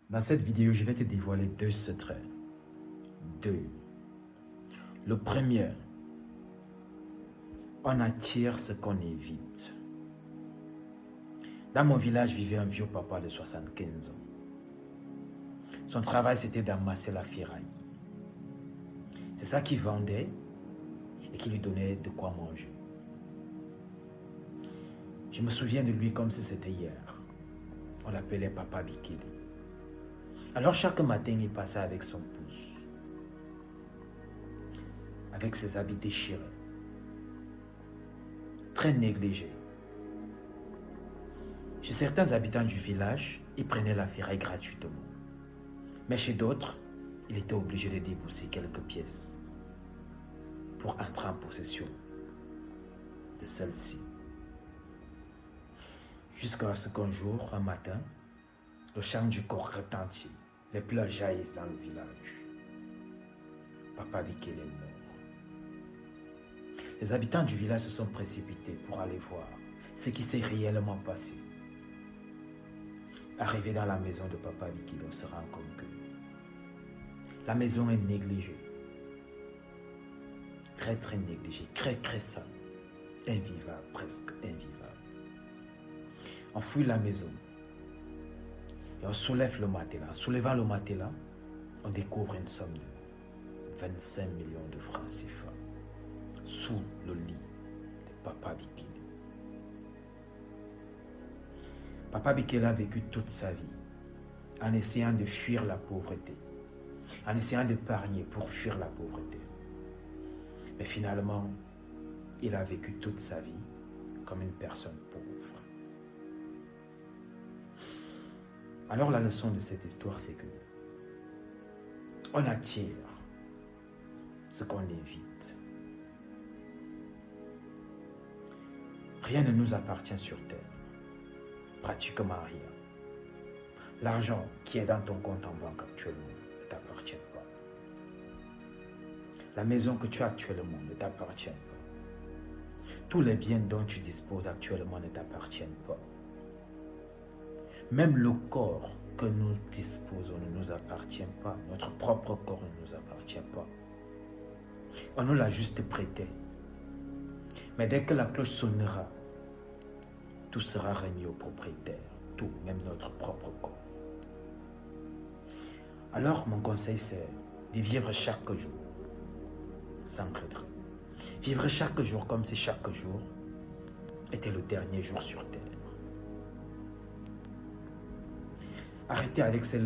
Dans cette vidéo, je vais te dévoiler deux secrets. Deux. Le premier, on attire ce qu'on évite. Dans mon village vivait un vieux papa de 75 ans. Son travail, c'était d'amasser la ferraille. C'est ça qu'il vendait et qui lui donnait de quoi manger. Je me souviens de lui comme si c'était hier. On l'appelait Papa Bikili. Alors chaque matin, il passait avec son pouce, avec ses habits déchirés, très négligés. Chez certains habitants du village, il prenait la ferraille gratuitement. Mais chez d'autres, il était obligé de débourser quelques pièces pour entrer en possession de celle-ci. Jusqu'à ce qu'un jour, un matin, le chant du corps retentit. Les pleurs jaillissent dans le village. Papa Bikili est mort. Les habitants du village se sont précipités pour aller voir ce qui s'est réellement passé. Arrivé dans la maison de Papa Bikili, on se rend compte que la maison est négligée. Très négligée, très sale. Invivable, presque invivable. On fouille la maison. Et on soulève le matelas. En soulevant le matelas, on découvre une somme de 25 millions de francs CFA sous le lit de Papa Bikili. Papa Bikili a vécu toute sa vie en essayant de fuir la pauvreté, en essayant d'épargner pour fuir la pauvreté. Mais finalement, il a vécu toute sa vie comme une personne pauvre. Alors la leçon de cette histoire, c'est que on attire ce qu'on évite. Rien ne nous appartient sur terre, pratiquement rien. L'argent qui est dans ton compte en banque actuellement ne t'appartient pas. La maison que tu as actuellement ne t'appartient pas. Tous les biens dont tu disposes actuellement ne t'appartiennent pas. Même le corps que nous disposons ne nous appartient pas. Notre propre corps ne nous appartient pas. On nous l'a juste prêté. Mais dès que la cloche sonnera, tout sera remis au propriétaire. Tout, même notre propre corps. Alors mon conseil, c'est de vivre chaque jour sans regret. Vivre chaque jour comme si chaque jour était le dernier jour sur terre. Arrêtez avec ces longues